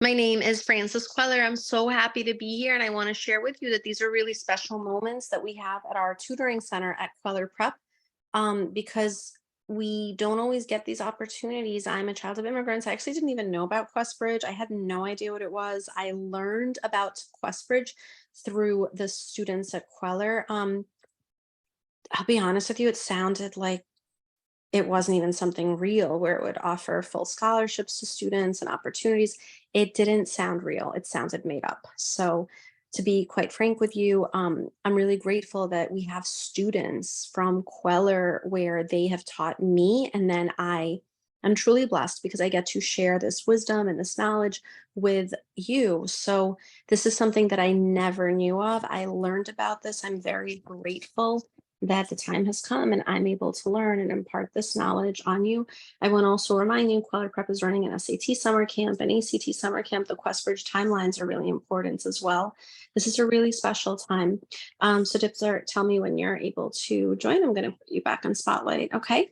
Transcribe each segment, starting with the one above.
My name is Frances Kweller. I'm so happy to be here, and I want to share with you that these are really special moments that we have at our tutoring center at Kweller Prep, because we don't always get these opportunities. I'm a child of immigrants. I actually didn't even know about Questbridge. I had no idea what it was. I learned about Questbridge through the students at Kweller. I'll be honest with you, it sounded like it wasn't even something real where it would offer full scholarships to students and opportunities. It didn't sound real. It sounded made up. So, to be quite frank with you, I'm really grateful that we have students from Queller where they have taught me, and then I'm truly blessed because I get to share this wisdom and this knowledge with you. So, this is something that I never knew of. I learned about this. I'm very grateful that the time has come and I'm able to learn and impart this knowledge on you. I want to also remind you, Quellor Prep is running an SAT summer camp, an ACT summer camp. The Questbridge timelines are really important as well. This is a really special time. So Dipzer, tell me when you're able to join. I'm going to put you back on spotlight. Okay.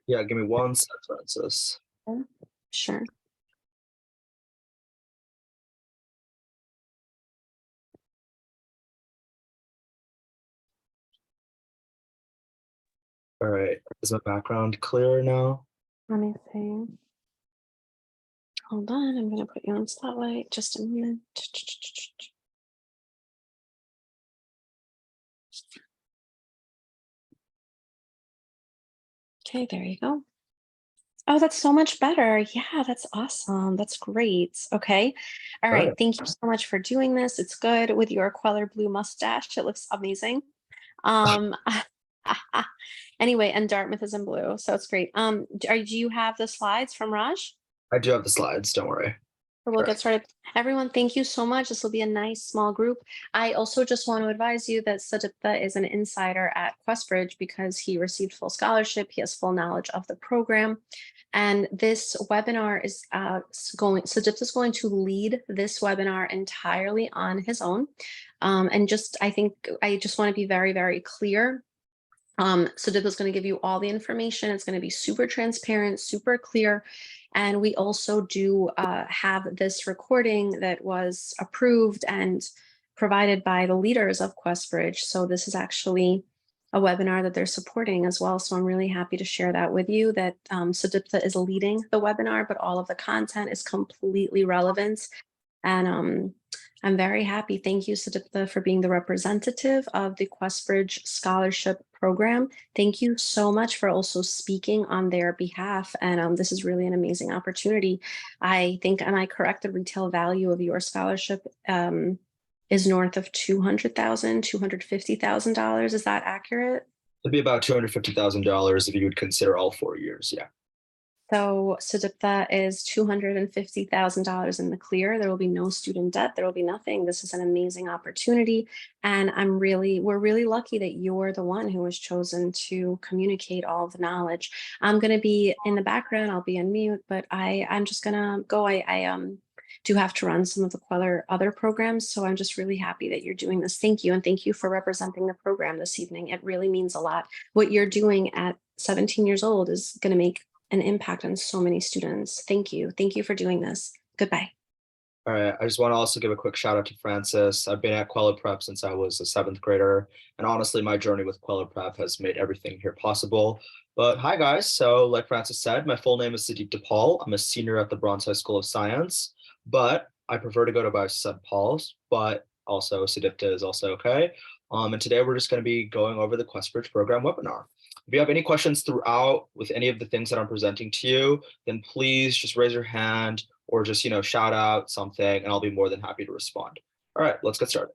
Yeah, give me one sec, Francis. Sure. All right, is my background clear now? Let me see. Hold on. I'm going to put you on spotlight. Just a minute. Okay, there you go. Oh, that's so much better. Yeah, that's awesome. That's great. Okay. All All right. right. Thank you so much for doing this. It's good with your Queller blue mustache. It looks amazing. Um, anyway, and Dartmouth is in blue, so it's great. Do you have the slides from Raj? I do have the slides, don't worry. Or we'll All right. get started. Everyone, thank you so much. This will be a nice small group. I also just want to advise you that Sajitha is an insider at Questbridge because he received full scholarship. He has full knowledge of the program. And this webinar is Sajitha is going to lead this webinar entirely on his own. I think I just want to be very, very clear. Sajitha is going to give you all the information. It's going to be super transparent, super clear. And we also do have this recording that was approved and provided by the leaders of Questbridge. So this is actually a webinar that they're supporting as well. So I'm really happy to share that with you that Sudipta is leading the webinar, but all of the content is completely relevant. And I'm very happy. Thank you, Sudipta, for being the representative of the Questbridge Scholarship Program. Thank you so much for also speaking on their behalf. And this is really an amazing opportunity. I think, am I correct? The retail value of your scholarship is north of $200,000, $250,000. Is that accurate? It'd be about $250,000 if you would consider all 4 years. Yeah. So Sudipta is $250,000 in the clear. There will be no student debt. There will be nothing. This is an amazing opportunity. And we're really lucky that you're the one who was chosen to communicate all of the knowledge. I'm going to be in the background. I'll be on mute, but I'm just going to go. I do have to run some of the Queller other programs. So I'm just really happy that you're doing this. Thank you. And thank you for representing the program this evening. It really means a lot. What you're doing at 17 years old is going to make an impact on so many students. Thank you. Thank you for doing this. Goodbye. All right. I just want to also give a quick shout out to Francis. I've been at Quellor Prep since I was a seventh grader. And honestly, my journey with Quellor Prep has made everything here possible. But hi, guys. So, like Francis said, my full name is Sadiq DePaul. I'm a senior at the Bronx High School of Science, but I prefer to go by Sud Paul's, but also Sadipta is also okay. And today we're just going to be going over the Questbridge program webinar. If you have any questions throughout with any of the things that I'm presenting to you, then please just raise your hand or just, shout out something and I'll be more than happy to respond. All right, let's get started.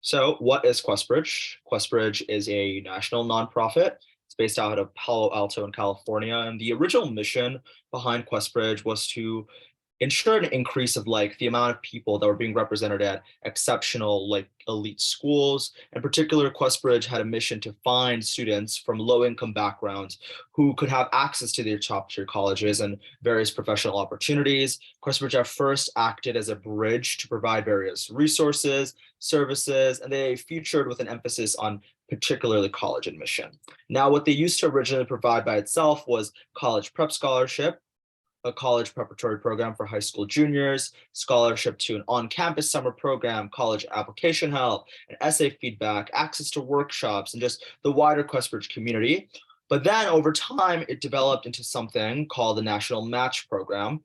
So what is Questbridge? Questbridge is a national nonprofit. It's based out of Palo Alto in California. And the original mission behind Questbridge was to ensure an increase of the amount of people that were being represented at exceptional elite schools. In particular, Questbridge had a mission to find students from low-income backgrounds who could have access to their top-tier colleges and various professional opportunities. Questbridge at first acted as a bridge to provide various resources, services, and they featured with an emphasis on particularly college admission. Now, what they used to originally provide by itself was college prep scholarship, a college preparatory program for high school juniors, scholarship to an on-campus summer program, college application help, and essay feedback, access to workshops, and just the wider Questbridge community. But then over time, it developed into something called the National Match Program,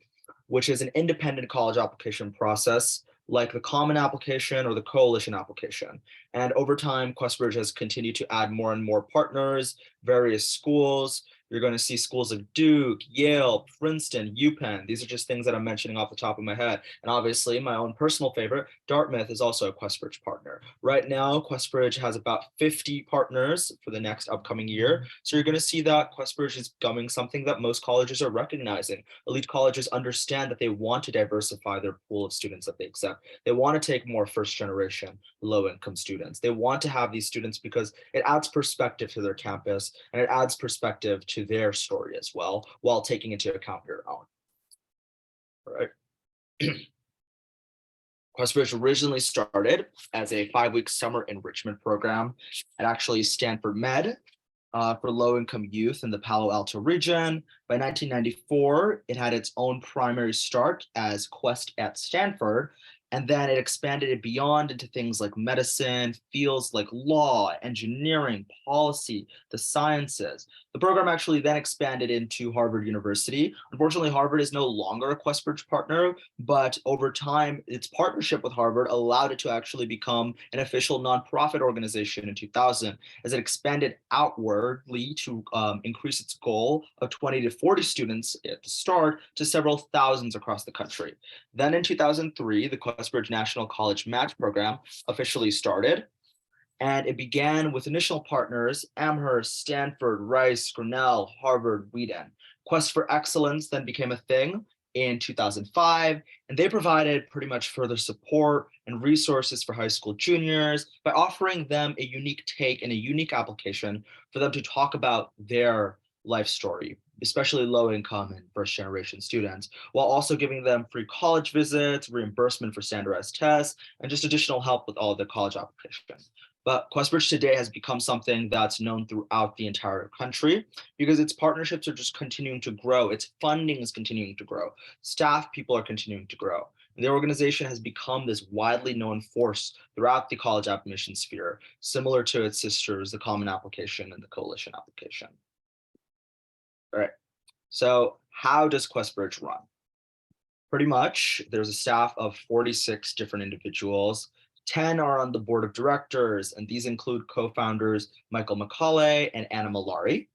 which is an independent college application process like the Common Application or the Coalition Application. And over time, Questbridge has continued to add more and more partners, various schools. You're going to see schools like Duke, Yale, Princeton, UPenn. These are just things that I'm mentioning off the top of my head. And obviously, my own personal favorite, Dartmouth, is also a Questbridge partner. Right now, Questbridge has about 50 partners for the next upcoming year. So you're going to see that Questbridge is becoming something that most colleges are recognizing. Elite colleges understand that they want to diversify their pool of students that they accept. They want to take more first generation, low income students. They want to have these students because it adds perspective to their campus and it adds perspective to their story as well, while taking into account your own. All right. Questbridge originally started as a 5-week summer enrichment program at actually Stanford Med for low-income youth in the Palo Alto region. By 1994, it had its own primary start as Quest at Stanford, and then it expanded it beyond into things like medicine, fields like law, engineering, policy, the sciences. The program actually then expanded into Harvard University. Unfortunately, Harvard is no longer a Questbridge partner, but over time, its partnership with Harvard allowed it to actually become an official nonprofit organization in 2000, as it expanded outwardly to increase its goal of 20 to 40 students at the start to several thousands across the country. Then in 2003, the Questbridge National College Match Program officially started, and it began with initial partners Amherst, Stanford, Rice, Grinnell, Harvard, Wheaton. Quest for Excellence then became a thing in 2005, and they provided pretty much further support and resources for high school juniors by offering them a unique take and a unique application for them to talk about their life story, especially low income and first generation students, while also giving them free college visits, reimbursement for standardized tests, and just additional help with all of their college applications. But Questbridge today has become something that's known throughout the entire country because its partnerships are just continuing to grow. Its funding is continuing to grow. Staff people are continuing to grow. And the organization has become this widely known force throughout the college admission sphere, similar to its sisters, the Common Application and the Coalition Application. All right. So how does Questbridge run? Pretty much, there's a staff of 46 different individuals. 10 are on the board of directors, and these include co-founders Michael McCauley and Anna Malari.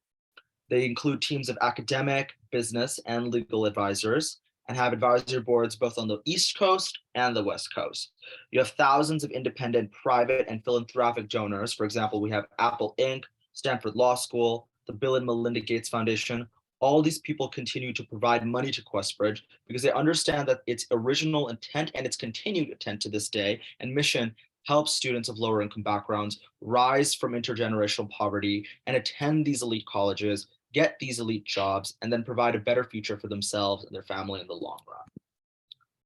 They include teams of academic, business, and legal advisors, and have advisory boards both on the East Coast and the West Coast. You have thousands of independent, private, and philanthropic donors. For example, we have Apple Inc., Stanford Law School, the Bill and Melinda Gates Foundation. All these people continue to provide money to Questbridge because they understand that its original intent and its continued intent to this day and mission helps students of lower income backgrounds rise from intergenerational poverty and attend these elite colleges, get these elite jobs, and then provide a better future for themselves and their family in the long run.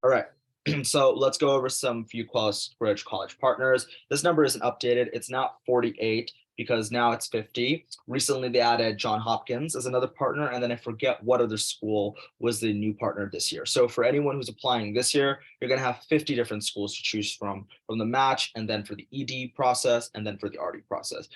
All right. So let's go over some few Questbridge college partners. This number isn't updated. It's now 48 because now it's 50. Recently, they added Johns Hopkins as another partner, and then I forget what other school was the new partner this year. So for anyone who's applying this year, you're going to have 50 different schools to choose from the match, and then for the ED process, and then for the RD process.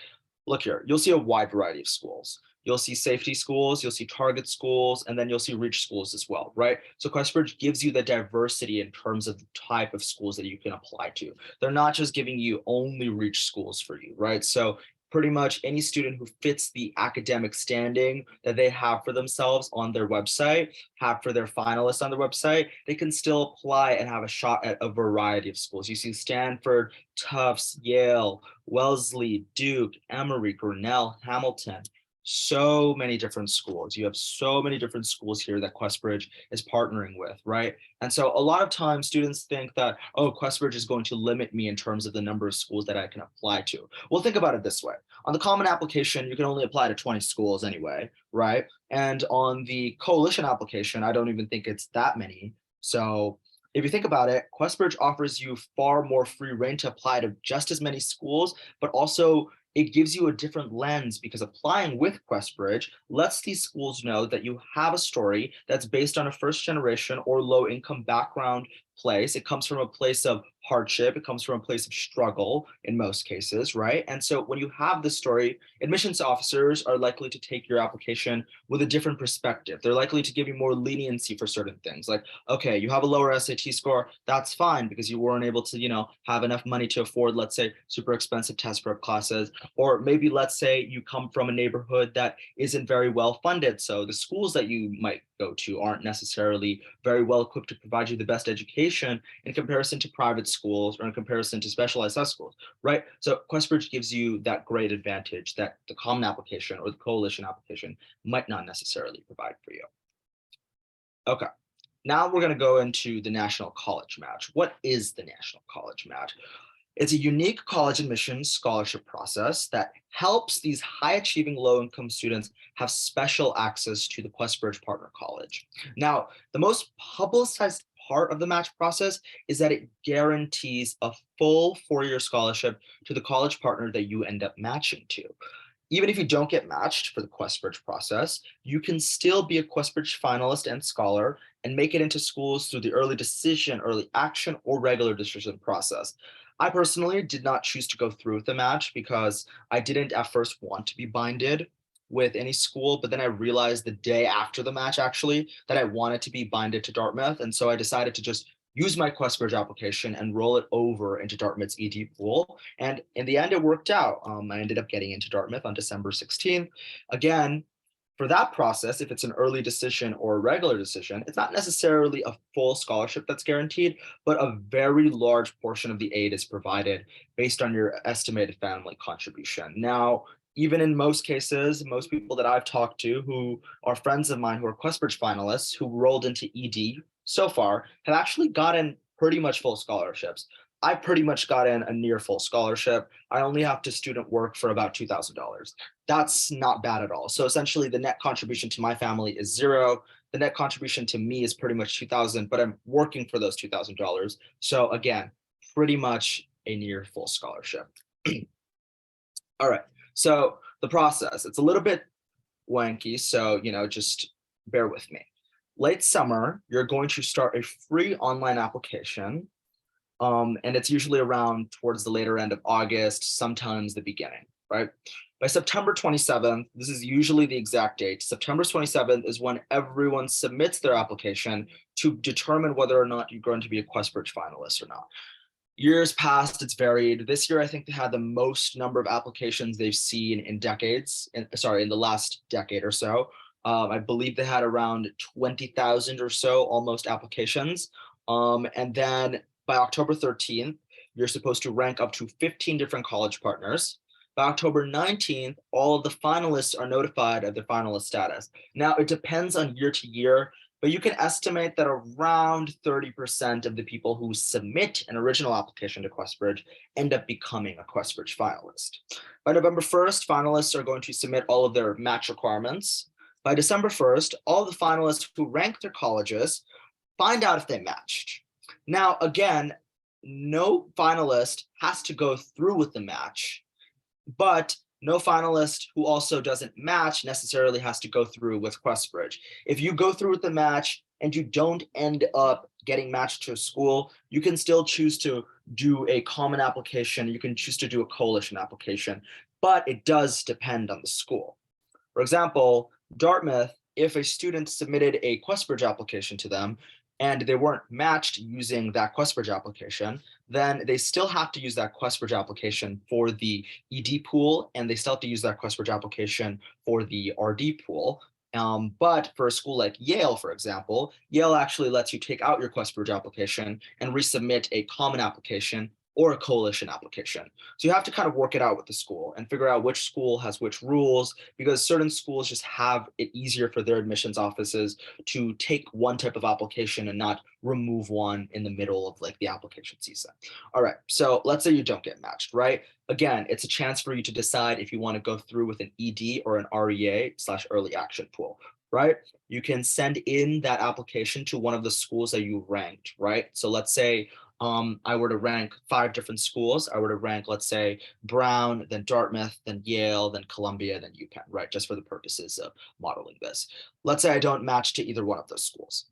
Look here, you'll see a wide variety of schools. You'll see safety schools, you'll see target schools, and then you'll see reach schools as well, right? So Questbridge gives you the diversity in terms of the type of schools that you can apply to. They're not just giving you only reach schools for you, right? So pretty much any student who fits the academic standing that they have for themselves on their website, have for their finalists on their website, they can still apply and have a shot at a variety of schools. You see Stanford, Tufts, Yale, Wellesley, Duke, Emory, Grinnell, Hamilton. So many different schools. You have so many different schools here that Questbridge is partnering with, right? And so a lot of times students think that, oh, Questbridge is going to limit me in terms of the number of schools that I can apply to. Well, think about it this way. On the Common Application, you can only apply to 20 schools anyway, right? And on the Coalition Application, I don't even think it's that many. So if you think about it, Questbridge offers you far more free reign to apply to just as many schools, but also it gives you a different lens because applying with Questbridge lets these schools know that you have a story that's based on a first generation or low income background place. It comes from a place of hardship, it comes from a place of struggle in most cases, right? And so when you have this story, admissions officers are likely to take your application with a different perspective. They're likely to give you more leniency for certain things. Like, okay, you have a lower SAT score, that's fine because you weren't able to, have enough money to afford, let's say, super expensive test prep classes. Or maybe let's say you come from a neighborhood that isn't very well funded. So the schools that you might go to aren't necessarily very well equipped to provide you the best education in comparison to private schools or in comparison to specialized test schools, right? So Questbridge gives you that great advantage that the common application or the coalition application might not necessarily provide for you. Okay. Now we're going to go into the National College Match. What is the National College Match? It's a unique college admissions scholarship process that helps these high achieving low income students have special access to the Questbridge Partner College. Now, the most publicized part of the match process is that it guarantees a full 4-year scholarship to the college partner that you end up matching to. Even if you don't get matched for the Questbridge process, you can still be a Questbridge finalist and scholar and make it into schools through the early decision, early action, or regular decision process. I personally did not choose to go through with the match because I didn't at first want to be binded with any school, but then I realized the day after the match actually that I wanted to be binded to Dartmouth. And so I decided to just use my Questbridge application and roll it over into Dartmouth's ED pool. And in the end, it worked out. I ended up getting into Dartmouth on December 16th. Again, for that process, if it's an early decision or a regular decision, it's not necessarily a full scholarship that's guaranteed, but a very large portion of the aid is provided based on your estimated family contribution. Now, even in most cases, most people that I've talked to who are friends of mine who are Questbridge finalists who rolled into ED so far have actually gotten pretty much full scholarships. I pretty much got in a near full scholarship. I only have to student work for about $2,000. That's not bad at all. So essentially the net contribution to my family is zero. The net contribution to me is pretty much 2,000, but I'm working for those $2,000. So again, pretty much a near full scholarship. All right. So the process, it's a little bit wanky. So, just bear with me. Late summer, you're going to start a free online application. And it's usually around towards the later end of August, sometimes the beginning, right? By September 27th, this is usually the exact date. September 27th is when everyone submits their application to determine whether or not you're going to be a Questbridge finalist or not. Years past, it's varied. This year, I think they had the most number of applications they've seen in decades. In the last decade or so. I believe they had around 20,000 or so almost applications. And then by October 13th, you're supposed to rank up to 15 different college partners. By October 19th, all of the finalists are notified of their finalist status. Now, it depends on year to year, but you can estimate that around 30% of the people who submit an original application to Questbridge end up becoming a Questbridge finalist. By November 1st, finalists are going to submit all of their match requirements. By December 1st, all the finalists who rank their colleges find out if they matched. Now, again, no finalist has to go through with the match, but no finalist who also doesn't match necessarily has to go through with Questbridge. If you go through with the match and you don't end up getting matched to a school, you can still choose to do a common application. You can choose to do a coalition application, but it does depend on the school. For example, Dartmouth, if a student submitted a Questbridge application to them and they weren't matched using that Questbridge application, then they still have to use that Questbridge application for the ED pool, and they still have to use that Questbridge application for the RD pool. But for a school like Yale, for example, Yale actually lets you take out your Questbridge application and resubmit a common application or a coalition application. So you have to kind of work it out with the school and figure out which school has which rules, because certain schools just have it easier for their admissions offices to take one type of application and not remove one in the middle of like the application season. All right, so let's say you don't get matched, right? Again, it's a chance for you to decide if you want to go through with an ED or an REA/early action pool, right? You can send in that application to one of the schools that you ranked, right? So let's say I were to rank 5 different schools, I were to rank, let's say, Brown, then Dartmouth, then Yale, then Columbia, then UPenn, right? Just for the purposes of modeling this. Let's say I don't match to either one of those schools.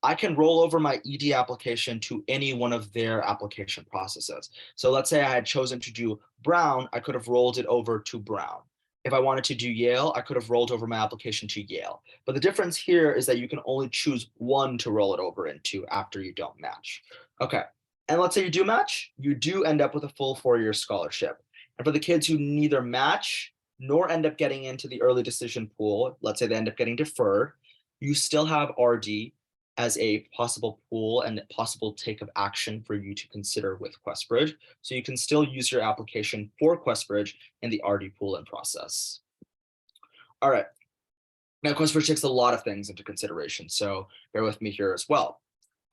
I can roll over my ED application to any one of their application processes. So let's say I had chosen to do Brown, I could have rolled it over to Brown. If I wanted to do Yale, I could have rolled over my application to Yale. But the difference here is that you can only choose one to roll it over into after you don't match. Okay. And let's say you do match, you do end up with a full 4-year scholarship. And for the kids who neither match nor end up getting into the early decision pool, let's say they end up getting deferred, you still have RD as a possible pool and possible take of action for you to consider with Questbridge. So you can still use your application for Questbridge in the RD pool and process. All right. Now, Questbridge takes a lot of things into consideration, so bear with me here as well.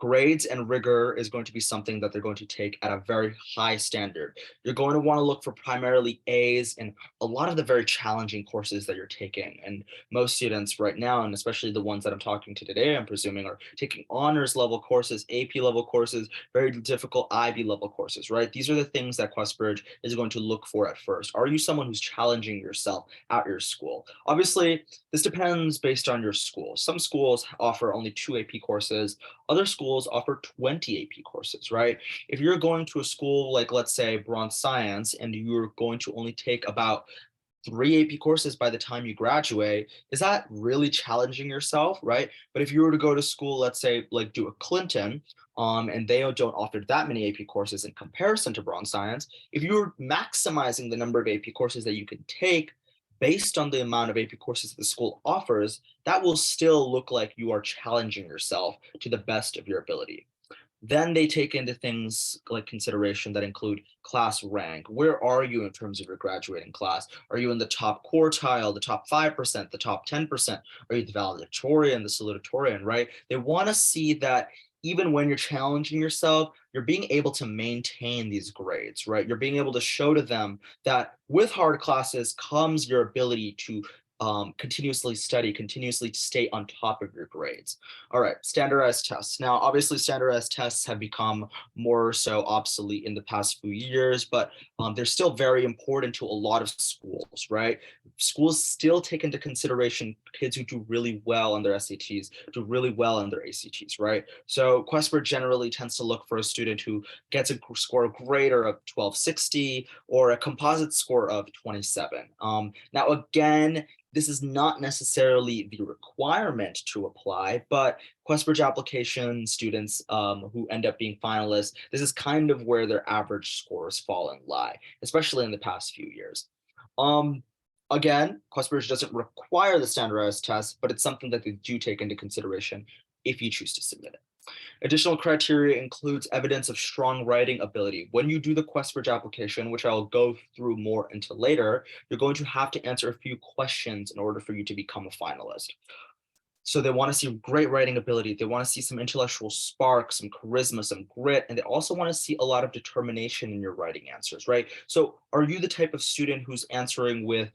Grades and rigor is going to be something that they're going to take at a very high standard. You're going to want to look for primarily A's in a lot of the very challenging courses that you're taking. And most students right now, and especially the ones that I'm talking to today, I'm presuming, are taking honors level courses, AP level courses, very difficult IB level courses, right? These are the things that Questbridge is going to look for at first. Are you someone who's challenging yourself at your school? Obviously, this depends based on your school. Some schools offer only 2 AP courses. Other schools offer 20 AP courses, right? If you're going to a school like, let's say, Bronze Science, and you're going to only take about 3 AP courses by the time you graduate, is that really challenging yourself, right? But if you were to go to school, let's say, like do a Clinton, and they don't offer that many AP courses in comparison to Bronze Science, if you're maximizing the number of AP courses that you can take based on the amount of AP courses the school offers, that will still look like you are challenging yourself to the best of your ability. Then they take into things like consideration that include class rank. Where are you in terms of your graduating class? Are you in the top quartile, the top 5%, the top 10%? Are you the valedictorian, the salutatorian, right? They want to see that even when you're challenging yourself, you're being able to maintain these grades, right? You're being able to show to them that with hard classes comes your ability to continuously study, continuously stay on top of your grades. All right, standardized tests. Now, obviously, standardized tests have become more so obsolete in the past few years, but they're still very important to a lot of schools, right? Schools still take into consideration kids who do really well on their SATs, do really well on their ACTs, right? So Questbridge generally tends to look for a student who gets a score greater of 1260 or a composite score of 27. Now, again, this is not necessarily the requirement to apply, but Questbridge application students who end up being finalists, this is kind of where their average scores fall and lie, especially in the past few years. Again, Questbridge doesn't require the standardized test, but it's something that they do take into consideration if you choose to submit it. Additional criteria includes evidence of strong writing ability. When you do the Questbridge application, which I'll go through more into later, you're going to have to answer a few questions in order for you to become a finalist. So they want to see great writing ability. They want to see some intellectual spark, some charisma, some grit, and they also want to see a lot of determination in your writing answers, right? So are you the type of student who's answering with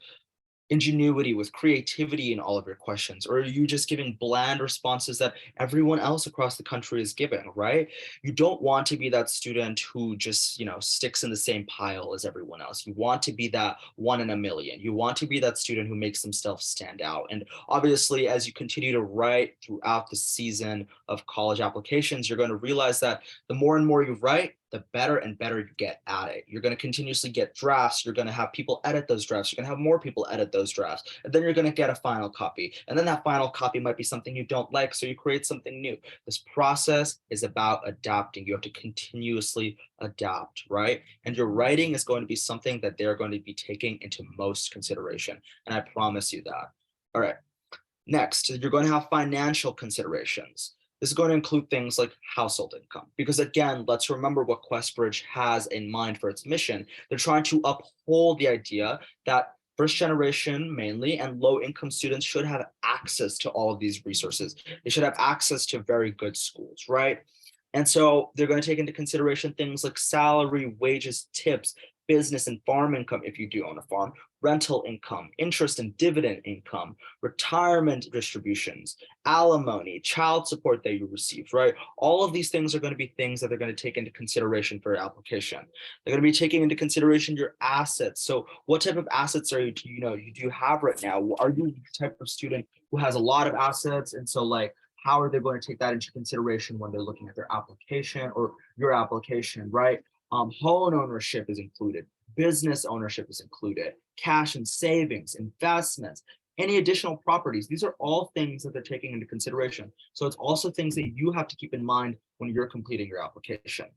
ingenuity, with creativity in all of your questions? Or are you just giving bland responses that everyone else across the country is giving, right? You don't want to be that student who just, sticks in the same pile as everyone else. You want to be that one in a million. You want to be that student who makes themselves stand out. And obviously, as you continue to write throughout the season of college applications, you're going to realize that the more and more you write, the better and better you get at it. You're going to continuously get drafts. You're going to have people edit those drafts. You're going to have more people edit those drafts. And then you're going to get a final copy. And then that final copy might be something you don't like. So you create something new. This process is about adapting. You have to continuously adapt, right? And your writing is going to be something that they're going to be taking into most consideration. And I promise you that. All right. Next, you're going to have financial considerations. This is going to include things like household income, because again, let's remember what Questbridge has in mind for its mission. They're trying to uphold the idea that first generation mainly and low income students should have access to all of these resources. They should have access to very good schools, right? And so they're going to take into consideration things like salary, wages, tips, business and farm income if you do own a farm, rental income, interest and dividend income, retirement distributions, alimony, child support that you received, right? All of these things are going to be things that they're going to take into consideration for your application. They're going to be taking into consideration your assets. So what type of assets are you, you do have right now? Are you the type of student who has a lot of assets? And so like, how are they going to take that into consideration when they're looking at their application or your application, right? Home ownership is included, business ownership is included, cash and savings, investments, any additional properties. These are all things that they're taking into consideration. So it's also things that you have to keep in mind when you're completing your application.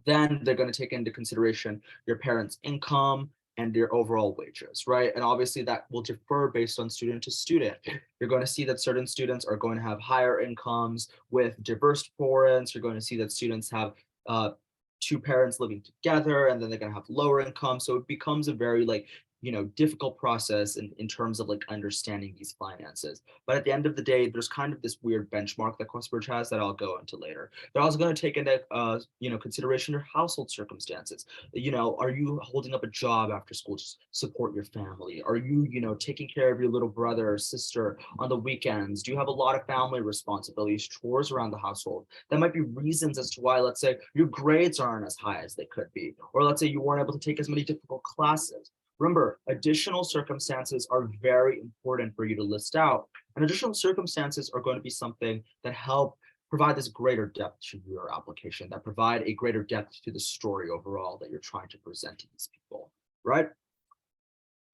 Then they're going to take into consideration your parents' income and your overall wages, right? And obviously that will differ based on student to student. You're going to see that certain students are going to have higher incomes with diverse parents. You're going to see that students have two parents living together, and then they're going to have lower income. So it becomes a very like, difficult process in terms of like understanding these finances. But at the end of the day, there's kind of this weird benchmark that Questbridge has that I'll go into later. They're also going to take into consideration your household circumstances. Are you holding up a job after school to support your family? Are you, taking care of your little brother or sister on the weekends? Do you have a lot of family responsibilities, chores around the household? That might be reasons as to why, let's say, your grades aren't as high as they could be, or let's say you weren't able to take as many difficult classes. Remember, additional circumstances are very important for you to list out. And additional circumstances are going to be something that help provide this greater depth to your application, that provide a greater depth to the story overall that you're trying to present to these people, right?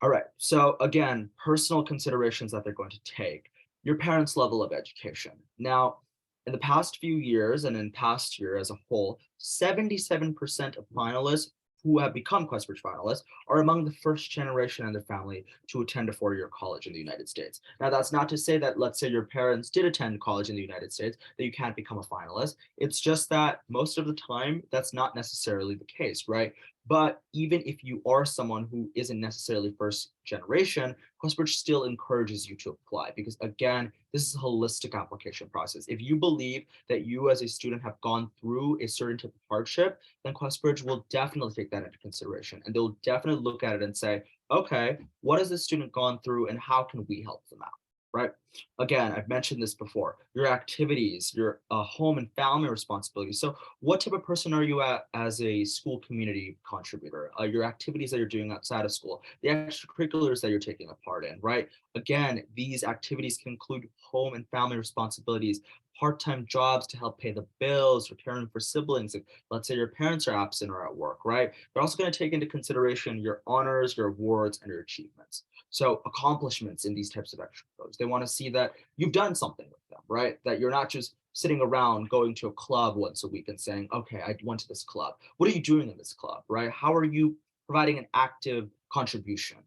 All right, so again, personal considerations that they're going to take, your parents' level of education. Now, in the past few years and in past year as a whole, 77% of finalists who have become Questbridge finalists are among the first generation in their family to attend a four-year college in the United States. Now, that's not to say that, let's say your parents did attend college in the United States, that you can't become a finalist. It's just that most of the time, that's not necessarily the case, right? But even if you are someone who isn't necessarily first generation, Questbridge still encourages you to apply because, again, this is a holistic application process. If you believe that you as a student have gone through a certain type of hardship, then Questbridge will definitely take that into consideration. And they'll definitely look at it and say, okay, what has this student gone through and how can we help them out? Right? Again, I've mentioned this before, your activities, your home and family responsibilities. So what type of person are you as a school community contributor? Your activities that you're doing outside of school, the extracurriculars that you're taking a part in, right? Again, these activities can include home and family responsibilities, part-time jobs to help pay the bills or caring for siblings. Like, let's say your parents are absent or at work, right? They're also going to take into consideration your honors, your awards, and your achievements. So accomplishments in these types of extracurriculars. They want to see that you've done something with them, right? That you're not just sitting around going to a club once a week and saying, okay, I went to this club. What are you doing in this club, right? How are you providing an active contribution?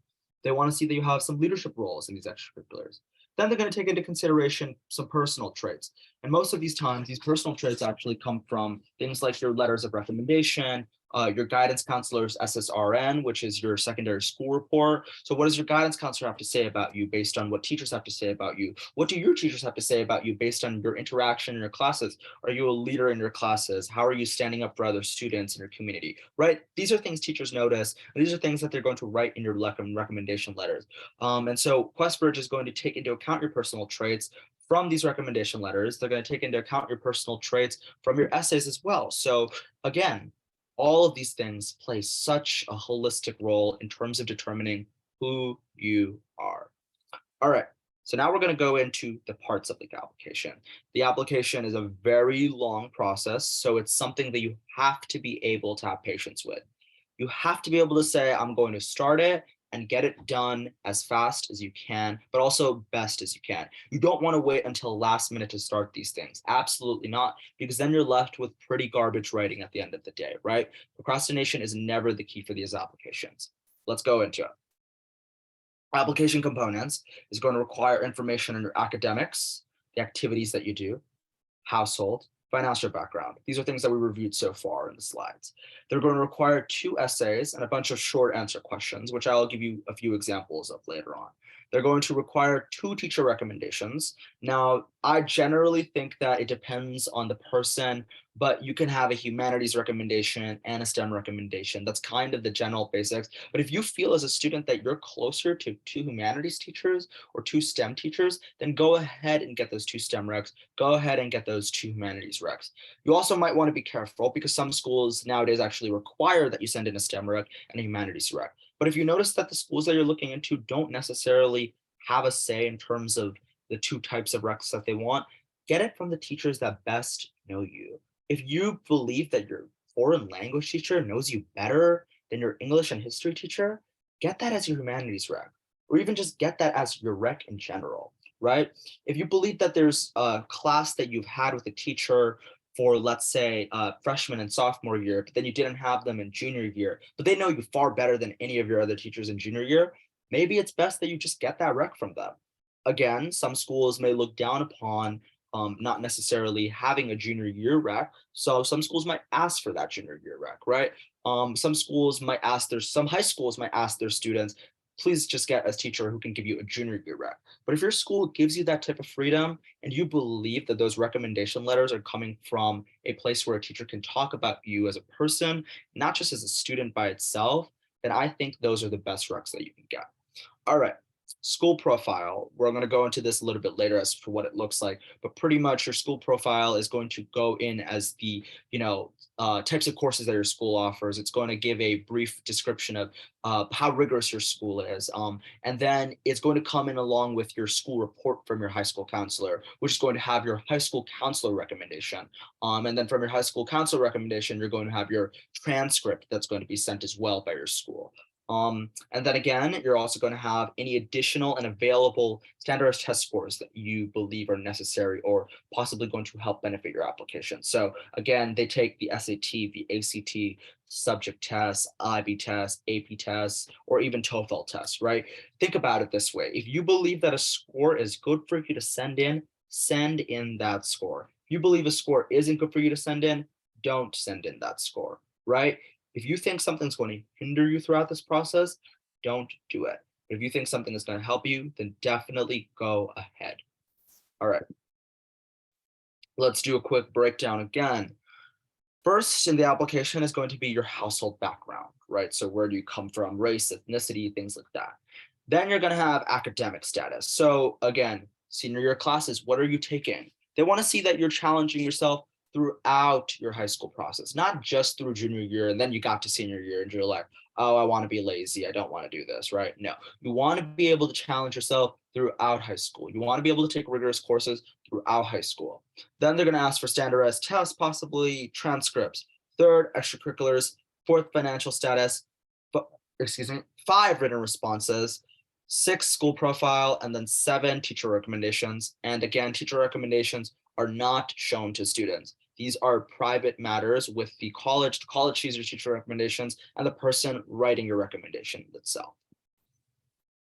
They want to see that you have some leadership roles in these extracurriculars. Then they're going to take into consideration some personal traits. And most of these times, these personal traits actually come from things like your letters of recommendation, your guidance counselor's SSRN, which is your secondary school report. So what does your guidance counselor have to say about you based on what teachers have to say about you? What do your teachers have to say about you based on your interaction in your classes? Are you a leader in your classes? How are you standing up for other students in your community, right? These are things teachers notice. And these are things that they're going to write in your recommendation letters. And so Questbridge is going to take into account your personal traits from these recommendation letters. They're going to take into account your personal traits from your essays as well. So again, all of these things play such a holistic role in terms of determining who you are. All right, so now we're going to go into the parts of the application. The application is a very long process, so it's something that you have to be able to have patience with. You have to be able to say, I'm going to start it and get it done as fast as you can, but also best as you can. You don't want to wait until last minute to start these things. Absolutely not, because then you're left with pretty garbage writing at the end of the day, right? Procrastination is never the key for these applications. Let's go into it. Application components is going to require information on your academics, the activities that you do, household, financial background. These are things that we reviewed so far in the slides. They're going to require 2 essays and a bunch of short answer questions, which I'll give you a few examples of later on. They're going to require 2 teacher recommendations. Now, I generally think that it depends on the person, but you can have a humanities recommendation and a STEM recommendation. That's kind of the general basics. But if you feel as a student that you're closer to 2 humanities teachers or 2 STEM teachers, then go ahead and get those 2 STEM recs. Go ahead and get those 2 humanities recs. You also might want to be careful because some schools nowadays actually require that you send in a STEM rec and a humanities rec. But if you notice that the schools that you're looking into don't necessarily have a say in terms of the 2 types of recs that they want, get it from the teachers that best know you. If you believe that your foreign language teacher knows you better than your English and history teacher, get that as your humanities rec, or even just get that as your rec in general, right? If you believe that there's a class that you've had with a teacher for, let's say, freshman and sophomore year, but then you didn't have them in junior year, but they know you far better than any of your other teachers in junior year, maybe it's best that you just get that rec from them. Again, some schools may look down upon not necessarily having a junior year rec. So some schools might ask for that junior year rec, right? Some high schools might ask their students, please just get a teacher who can give you a junior year rec. But if your school gives you that type of freedom and you believe that those recommendation letters are coming from a place where a teacher can talk about you as a person, not just as a student by itself, then I think those are the best recs that you can get. All right. School profile. We're going to go into this a little bit later as to what it looks like, but pretty much your school profile is going to go in as the, types of courses that your school offers. It's going to give a brief description of how rigorous your school is. And then it's going to come in along with your school report from your high school counselor, which is going to have your high school counselor recommendation. And then from your high school counselor recommendation, you're going to have your transcript that's going to be sent as well by your school. And then again, you're also going to have any additional and available standardized test scores that you believe are necessary or possibly going to help benefit your application. So again, they take the SAT, the ACT, subject tests, IB tests, AP tests, or even TOEFL tests, right? Think about it this way. If you believe that a score is good for you to send in that score. If you believe a score isn't good for you to send in, don't send in that score, right? If you think something's going to hinder you throughout this process, don't do it. But if you think something is going to help you, then definitely go ahead. All right. Let's do a quick breakdown again. First in the application is going to be your household background, right? So where do you come from, race, ethnicity, things like that. Then you're going to have academic status. So again, senior year classes, what are you taking? They want to see that you're challenging yourself throughout your high school process, not just through junior year and then you got to senior year and you're like, oh, I want to be lazy, I don't want to do this, right? No, you want to be able to challenge yourself throughout high school. You want to be able to take rigorous courses throughout high school. Then they're going to ask for standardized tests, possibly transcripts. Third, extracurriculars. Fourth, financial status. But excuse me, 5 written responses. 6, school profile, and then 7, teacher recommendations. And again, teacher recommendations are not shown to students. These are private matters with the college. The college sees your teacher recommendations and the person writing your recommendation itself.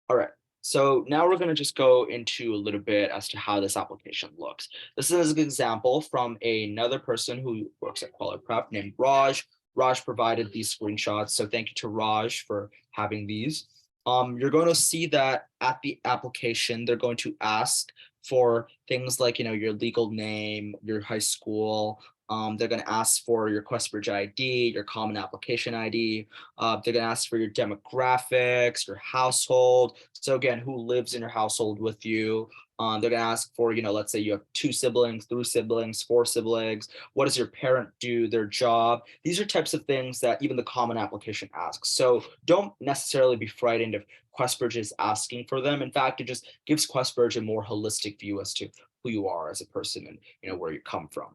All right. So now we're going to just go into a little bit as to how this application looks. This is an example from another person who works at Kweller Prep named Raj. Raj provided these screenshots. So thank you to Raj for having these. You're going to see that at the application, they're going to ask for things like, your legal name, your high school. They're going to ask for your Questbridge ID, your common application ID. They're going to ask for your demographics, your household. So again, who lives in your household with you? They're going to ask for, let's say you have 2 siblings, 3 siblings, 4 siblings. What does your parent do, their job? These are types of things that even the common application asks. So don't necessarily be frightened if Questbridge is asking for them. In fact, it just gives Questbridge a more holistic view as to who you are as a person and where you come from.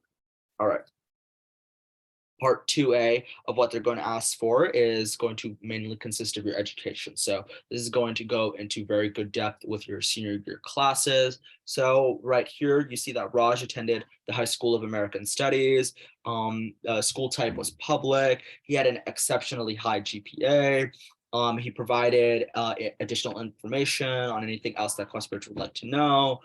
All right. Part 2A of what they're going to ask for is going to mainly consist of your education. So this is going to go into very good depth with your senior year classes. So right here, you see that Raj attended the High School of American Studies. School type was public. He had an exceptionally high GPA. He provided additional information on anything else that Questbridge would like to know.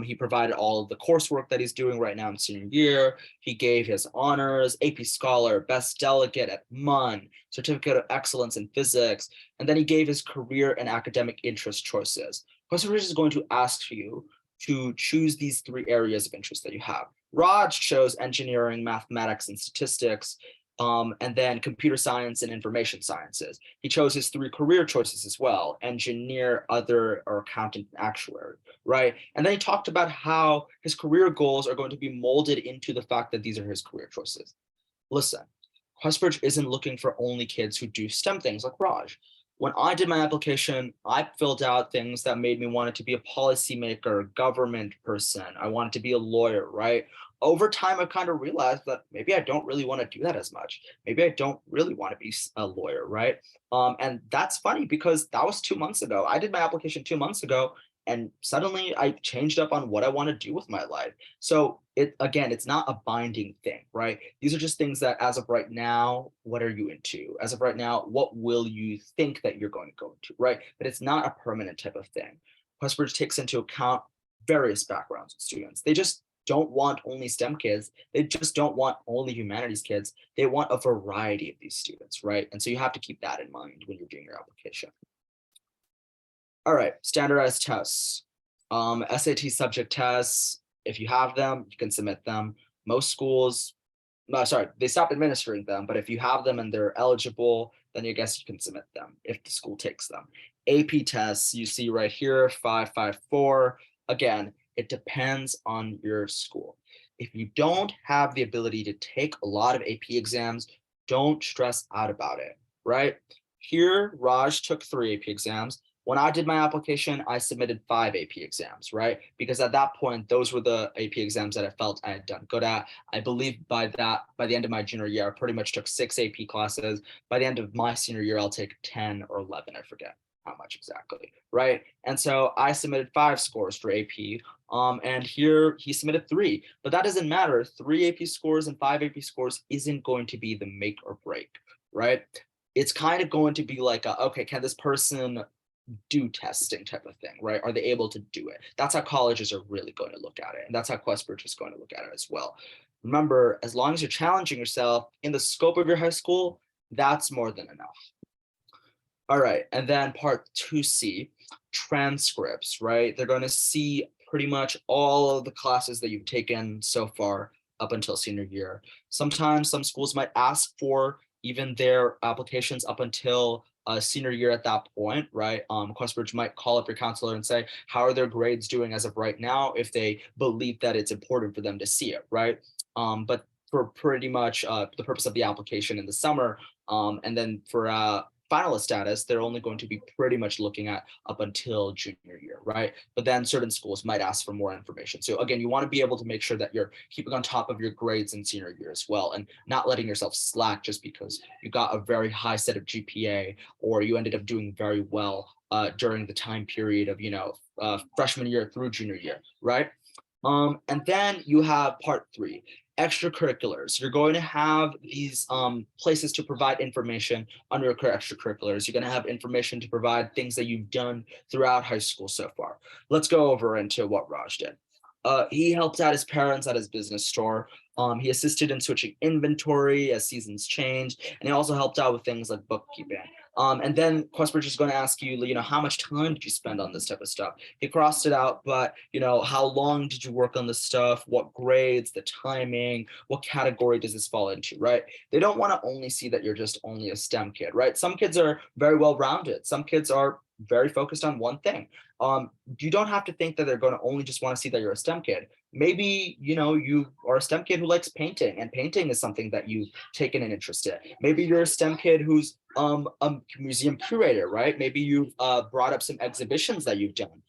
He provided all of the coursework that he's doing right now in senior year. He gave his honors, AP Scholar, Best Delegate at MUN, Certificate of Excellence in Physics, and then he gave his career and academic interest choices. Questbridge is going to ask you to choose these 3 areas of interest that you have. Raj chose engineering, mathematics, and statistics, and then computer science and information sciences. He chose his 3 career choices as well: engineer, other, or accountant, and actuary, right? And then he talked about how his career goals are going to be molded into the fact that these are his career choices. Listen, Questbridge isn't looking for only kids who do STEM things like Raj. When I did my application, I filled out things that made me want to be a policymaker, government person. I wanted to be a lawyer, right? Over time, I kind of realized that maybe I don't really want to do that as much. Maybe I don't really want to be a lawyer, right? And that's funny because that was 2 months ago. I did my application 2 months ago, and suddenly I changed up on what I want to do with my life. So it's not a binding thing, right? These are just things that as of right now, what are you into? As of right now, what will you think that you're going to go into, right? But it's not a permanent type of thing. Questbridge takes into account various backgrounds of students. They just don't want only STEM kids. They just don't want only humanities kids. They want a variety of these students, right? And so you have to keep that in mind when you're doing your application. All right, standardized tests. SAT subject tests, if you have them, you can submit them. Most schools, no, sorry, they stopped administering them, but if you have them and they're eligible, then I guess you can submit them if the school takes them. AP tests, you see right here, 554. Again, it depends on your school. If you don't have the ability to take a lot of AP exams, don't stress out about it, right? Here, Raj took 3 AP exams. When I did my application, I submitted 5 AP exams, right? Because at that point, those were the AP exams that I felt I had done good at. I believe by the end of my junior year, I pretty much took 6 AP classes. By the end of my senior year, I'll take 10 or 11, I forget how much exactly, right? And so I submitted 5 scores for AP, and here he submitted 3, but that doesn't matter. 3 AP scores and 5 AP scores isn't going to be the make or break, right? It's kind of going to be like, okay, can this person do testing type of thing, right? Are they able to do it? That's how colleges are really going to look at it. And that's how Questbridge is going to look at it as well. Remember, as long as you're challenging yourself in the scope of your high school, that's more than enough. All right, and then part 2C, transcripts, right? They're going to see pretty much all of the classes that you've taken so far up until senior year. Sometimes some schools might ask for even their applications up until senior year at that point, right? Questbridge might call up your counselor and say, how are their grades doing as of right now, if they believe that it's important for them to see it, right? But for pretty much the purpose of the application in the summer, and then for finalist status, they're only going to be pretty much looking at up until junior year, right? But then certain schools might ask for more information. So again, you want to be able to make sure that you're keeping on top of your grades in senior year as well, and not letting yourself slack just because you got a very high set of GPA or you ended up doing very well during the time period of, freshman year through junior year, right? And then you have part 3, extracurriculars. You're going to have these places to provide information under your extracurriculars. You're going to have information to provide things that you've done throughout high school so far. Let's go over into what Raj did. He helped out his parents at his business store. He assisted in switching inventory as seasons changed, and he also helped out with things like bookkeeping. And then Questbridge is going to ask you, how much time did you spend on this type of stuff? He crossed it out, but how long did you work on this stuff? What grades, the timing, what category does this fall into, right? They don't want to only see that you're just only a STEM kid, right? Some kids are very well-rounded. Some kids are very focused on one thing. You don't have to think that they're going to only just want to see that you're a STEM kid. Maybe, you are a STEM kid who likes painting, and painting is something that you've taken an interest in. Maybe you're a STEM kid who's a museum curator, right? Maybe you've brought up some exhibitions that you've done.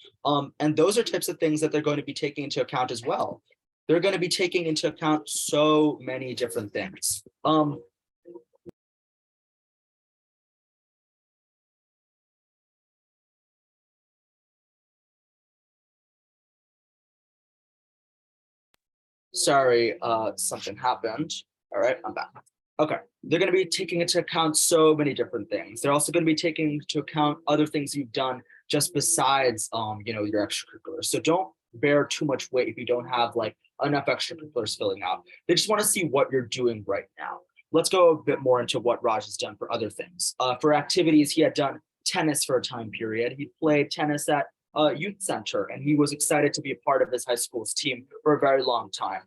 And those are types of things that they're going to be taking into account as well. They're going to be taking into account so many different things. Sorry, something happened. All right, I'm back. Okay, they're going to be taking into account so many different things. They're also going to be taking into account other things you've done just besides, your extracurriculars. So don't bear too much weight if you don't have like enough extracurriculars filling out. They just want to see what you're doing right now. Let's go a bit more into what Raj has done for other things. For activities, he had done tennis for a time period. He played tennis at youth center, and he was excited to be a part of his high school's team for a very long time.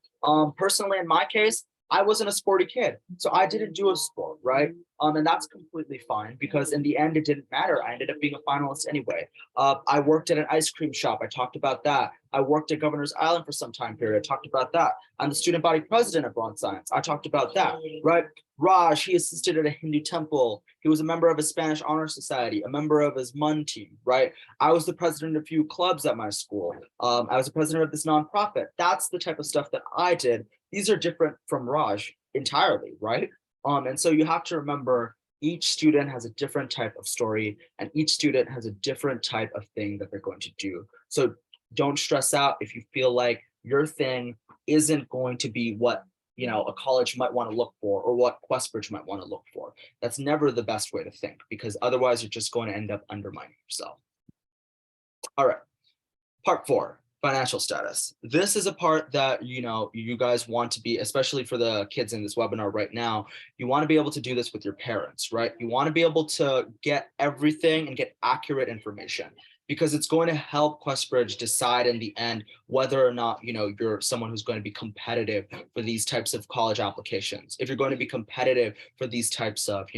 Personally, in my case, I wasn't a sporty kid, so I didn't do a sport, right? And that's completely fine because in the end, it didn't matter. I ended up being a finalist anyway. I worked at an ice cream shop. I talked about that. I worked at Governor's Island for some time period. I talked about that. I'm the student body president at Bronze Science. I talked about that, right? Raj, he assisted at a Hindu temple. He was a member of a Spanish honor society, a member of his MUN team, right? I was the president of a few clubs at my school. I was the president of this nonprofit. That's the type of stuff that I did. These are different from Raj entirely, right? And so you have to remember each student has a different type of story and each student has a different type of thing that they're going to do. So don't stress out if you feel like your thing isn't going to be what a college might want to look for or what Questbridge might want to look for. That's never the best way to think because otherwise you're just going to end up undermining yourself. All right, part 4. Financial status. This is a part that you guys want to be, especially for the kids in this webinar right now, you want to be able to do this with your parents, right? You want to be able to get everything and get accurate information because it's going to help Questbridge decide in the end whether or not you're someone who's going to be competitive for these types of college applications. If you're going to be competitive for these types of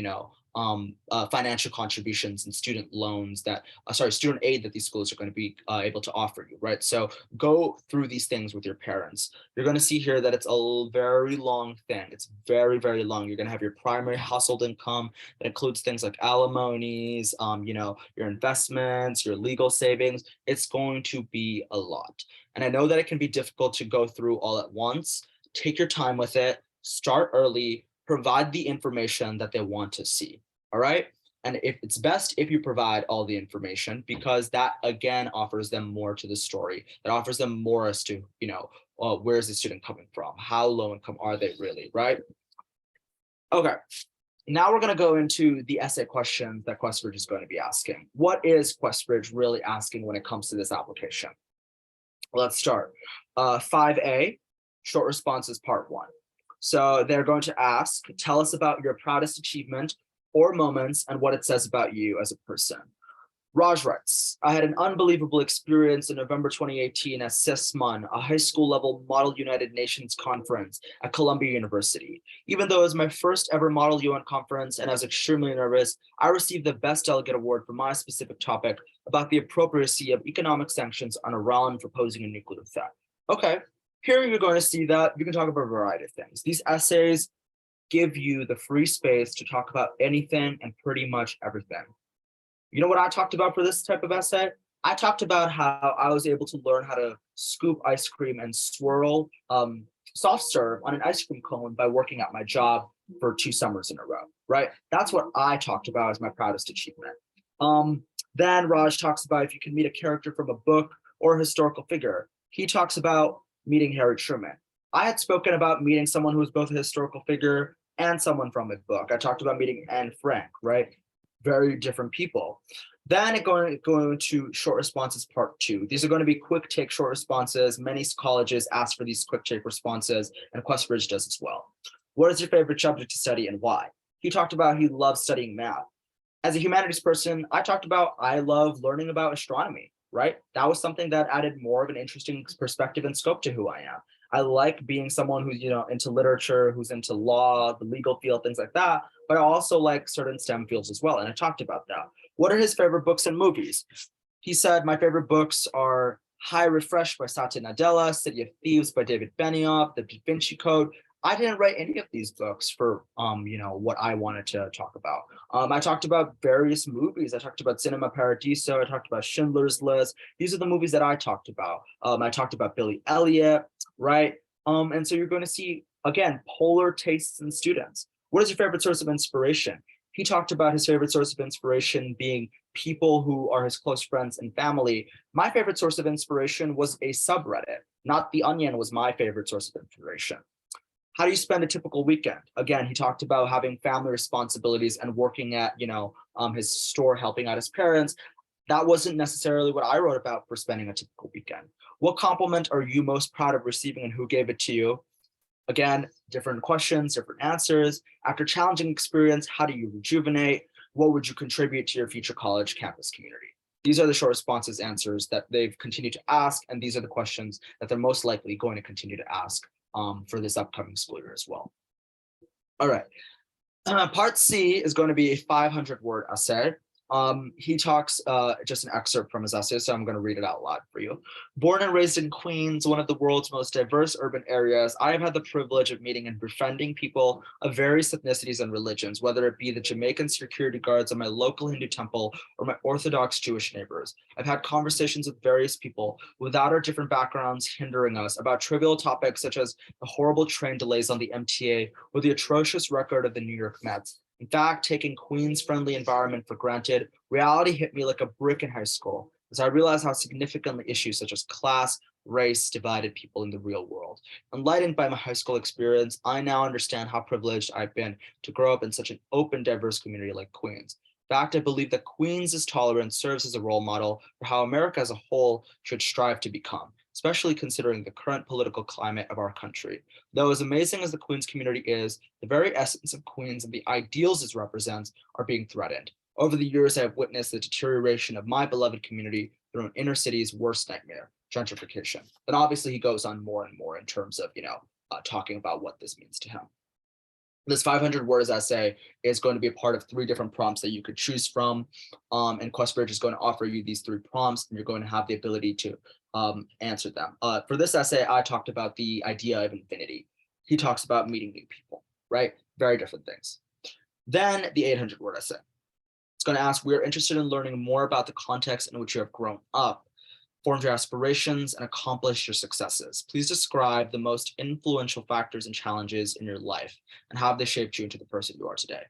financial contributions and student loans that student aid that these schools are going to be able to offer you, right? So go through these things with your parents. You're going to see here that it's a very long thing. It's very, very long. You're going to have your primary household income that includes things like alimonies, your investments, your legal savings. It's going to be a lot. And I know that it can be difficult to go through all at once. Take your time with it, start early, provide the information that they want to see. All right. And if it's best if you provide all the information, because that again offers them more to the story. It offers them more as to, where's the student coming from? How low income are they really, right? Okay. Now we're going to go into the essay questions that Questbridge is going to be asking. What is Questbridge really asking when it comes to this application? Let's start. 5A, short responses part 1. So they're going to ask, tell us about your proudest achievement or moments and what it says about you as a person. Raj writes, I had an unbelievable experience in November 2018 at CISMUN, a high school level Model United Nations conference at Columbia University. Even though it was my first ever Model UN conference and I was extremely nervous, I received the Best Delegate Award for my specific topic about the appropriacy of economic sanctions on Iran for posing a nuclear threat. Okay, here you're going to see that you can talk about a variety of things. These essays give you the free space to talk about anything and pretty much everything. You know what I talked about for this type of essay? I talked about how I was able to learn how to scoop ice cream and swirl soft serve on an ice cream cone by working at my job for 2 summers in a row, right? That's what I talked about as my proudest achievement. Then Raj talks about if you can meet a character from a book or a historical figure. He talks about meeting Harry Truman. I had spoken about meeting someone who was both a historical figure and someone from a book. I talked about meeting Anne Frank, right? Very different people. Then going to short responses part 2. These are going to be quick take short responses. Many colleges ask for these quick take responses, and Questbridge does as well. What is your favorite subject to study and why? He talked about he loves studying math. As a humanities person, I talked about I love learning about astronomy, right? That was something that added more of an interesting perspective and scope to who I am. I like being someone who's into literature, who's into law, the legal field, things like that. But I also like certain STEM fields as well. And I talked about that. What are his favorite books and movies? He said, my favorite books are High Refresh by Satya Nadella, City of Thieves by David Benioff, The Da Vinci Code. I didn't write any of these books for, what I wanted to talk about. I talked about various movies. I talked about Cinema Paradiso. I talked about Schindler's List. These are the movies that I talked about. I talked about Billy Elliot, right? And so you're going to see, again, polar tastes in students. What is your favorite source of inspiration? He talked about his favorite source of inspiration being people who are his close friends and family. My favorite source of inspiration was a subreddit. Not The Onion was my favorite source of inspiration. How do you spend a typical weekend? Again, he talked about having family responsibilities and working at, his store, helping out his parents. That wasn't necessarily what I wrote about for spending a typical weekend. What compliment are you most proud of receiving and who gave it to you? Again, different questions, different answers. After challenging experience, how do you rejuvenate? What would you contribute to your future college campus community? These are the short responses answers that they've continued to ask, and these are the questions that they're most likely going to continue to ask for this upcoming school year as well. All right. Part C is going to be a 500-word essay. He talks just an excerpt from his essay, so I'm going to read it out loud for you. Born and raised in Queens, one of the world's most diverse urban areas, I have had the privilege of meeting and befriending people of various ethnicities and religions, whether it be the Jamaican security guards at my local Hindu temple or my Orthodox Jewish neighbors. I've had conversations with various people without our different backgrounds hindering us about trivial topics such as the horrible train delays on the MTA or the atrocious record of the New York Mets. In fact, taking Queens' friendly environment for granted, reality hit me like a brick in high school, as I realized how significantly issues such as class, race divided people in the real world. Enlightened by my high school experience, I now understand how privileged I've been to grow up in such an open, diverse community like Queens. In fact, I believe that Queens' tolerance serves as a role model for how America as a whole should strive to become, especially considering the current political climate of our country. Though as amazing as the Queens community is, the very essence of Queens and the ideals it represents are being threatened. Over the years, I have witnessed the deterioration of my beloved community through an inner city's worst nightmare, gentrification. And obviously he goes on more and more in terms of, talking about what this means to him. This 500 words essay is going to be a part of 3 different prompts that you could choose from. And Questbridge is going to offer you these 3 prompts, and you're going to have the ability to answer them. For this essay, I talked about the idea of infinity. He talks about meeting new people, right? Very different things. Then the 800-word essay. It's going to ask, we are interested in learning more about the context in which you have grown up, formed your aspirations, and accomplished your successes. Please describe the most influential factors and challenges in your life and how have they shaped you into the person you are today.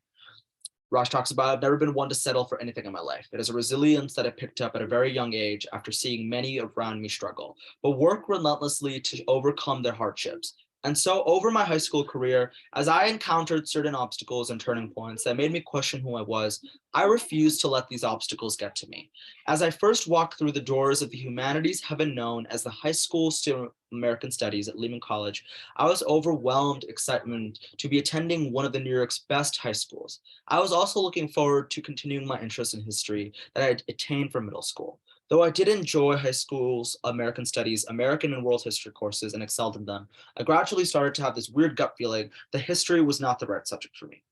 Raj talks about, I've never been one to settle for anything in my life. It is a resilience that I picked up at a very young age after seeing many around me struggle, but work relentlessly to overcome their hardships. And so over my high school career, as I encountered certain obstacles and turning points that made me question who I was, I refused to let these obstacles get to me. As I first walked through the doors of the humanities heaven known as the High School Student American Studies at Lehman College, I was overwhelmed excitement to be attending one of the New York's best high schools. I was also looking forward to continuing my interest in history that I had attained from middle school. Though I did enjoy high school's American Studies, American and World History courses and excelled in them, I gradually started to have this weird gut feeling that history was not the right subject for me.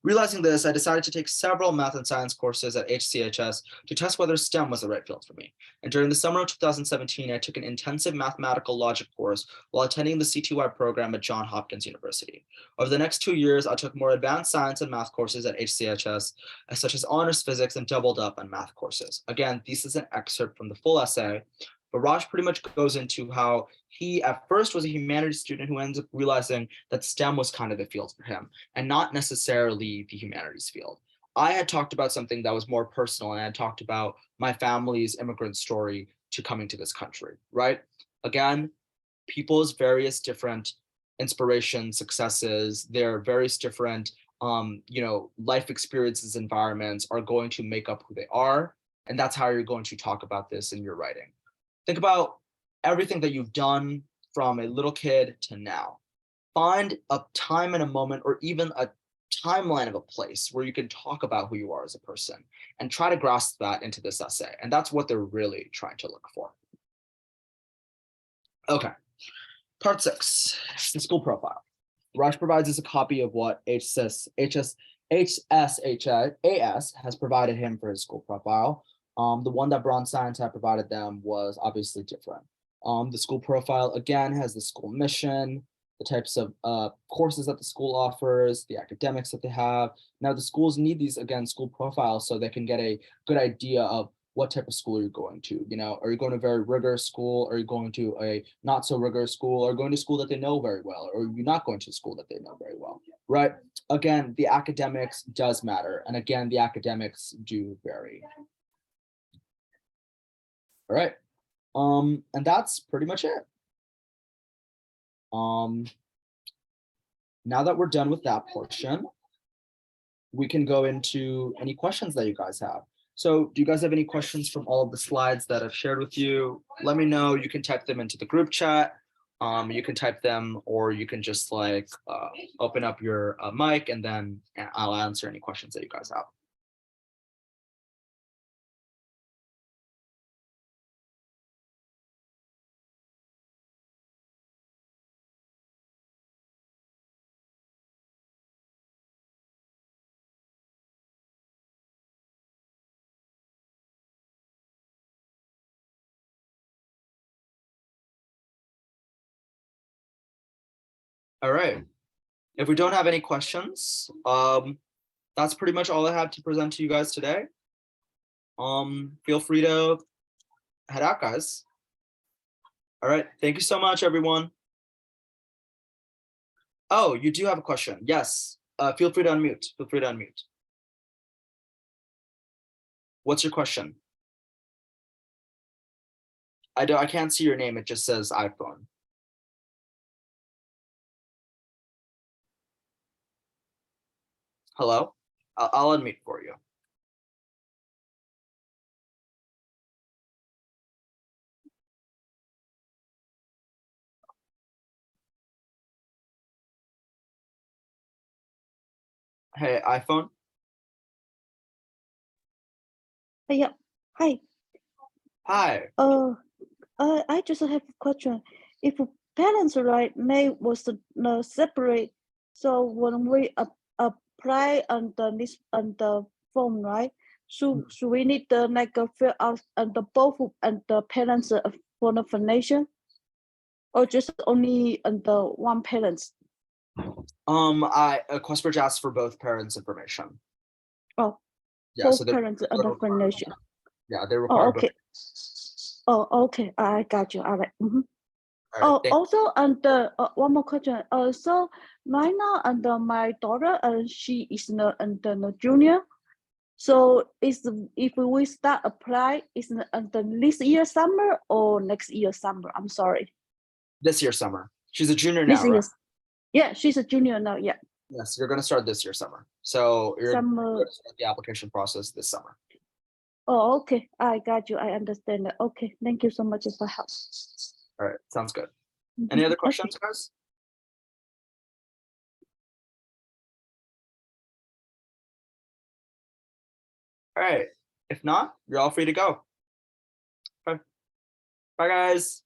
Realizing this, I decided to take several math and science courses at HCHS to test whether STEM was the right field for me. And during the summer of 2017, I took an intensive mathematical logic course while attending the CTY program at Johns Hopkins University. Over the next 2 years, I took more advanced science and math courses at HCHS, such as honors physics, and doubled up on math courses. Again, this is an excerpt from the full essay, but Raj pretty much goes into how he at first was a humanities student who ends up realizing that STEM was kind of the field for him and not necessarily the humanities field. I had talked about something that was more personal, and I had talked about my family's immigrant story to coming to this country, right? Again, people's various different inspirations, successes, their various different life experiences, environments are going to make up who they are. And that's how you're going to talk about this in your writing. Think about everything that you've done from a little kid to now. Find a time and a moment, or even a timeline of a place where you can talk about who you are as a person and try to grasp that into this essay. And that's what they're really trying to look for. Okay, part 6, the school profile. Raj provides us a copy of what HSHAS has provided him for his school profile. The one that Bronze Science had provided them was obviously different. The school profile, again, has the school mission, the types of courses that the school offers, the academics that they have. Now, the schools need these, again, school profiles so they can get a good idea of what type of school you're going to. Are you going to a very rigorous school? Are you going to a not so rigorous school? Or going to school that they know very well? Or you're not going to a school that they know very well, right? Again, the academics does matter. And again, the academics do vary. All right. And that's pretty much it. Now that we're done with that portion, we can go into any questions that you guys have. So do you guys have any questions from all of the slides that I've shared with you? Let me know. You can type them into the group chat. You can type them, or you can just open up your mic, and then I'll answer any questions that you guys have. All right. If we don't have any questions, that's pretty much all I have to present to you guys today. Feel free to head out, guys. All right. Thank you so much, everyone. Oh, you do have a question. Yes. Feel free to unmute. Feel free to unmute. What's your question? I can't see your name. It just says iPhone. Hello? I'll unmute for you. Hey, iPhone? Yeah. Hi. Hi. I just have a question. If parents right name was separate, so when we apply on the form, right? Should we need the like fill out and the both and the parents for the foundation, or just only and the one parents? Questbridge asked for both parents' information. Oh, Yeah, so both parents and the foundation. they require Oh, both. okay. Oh, okay. I got you. All right. Mm-hmm. All right, Also, and one more question. So right now, and my daughter, she is the junior. So if we start apply, is the this year summer or next year summer? I'm sorry. this year summer. She's a junior This now, right? year. Yeah, she's a junior now. Yeah. Yes, you're going to start this year summer. So you're going Summer. to start the application process this summer. Oh, okay. I got you. I understand that. Okay. Thank you so much for help. All right, sounds good. Mhm. Any other Okay. questions, guys? All right. If not, you're all free to go. Okay. Bye, guys.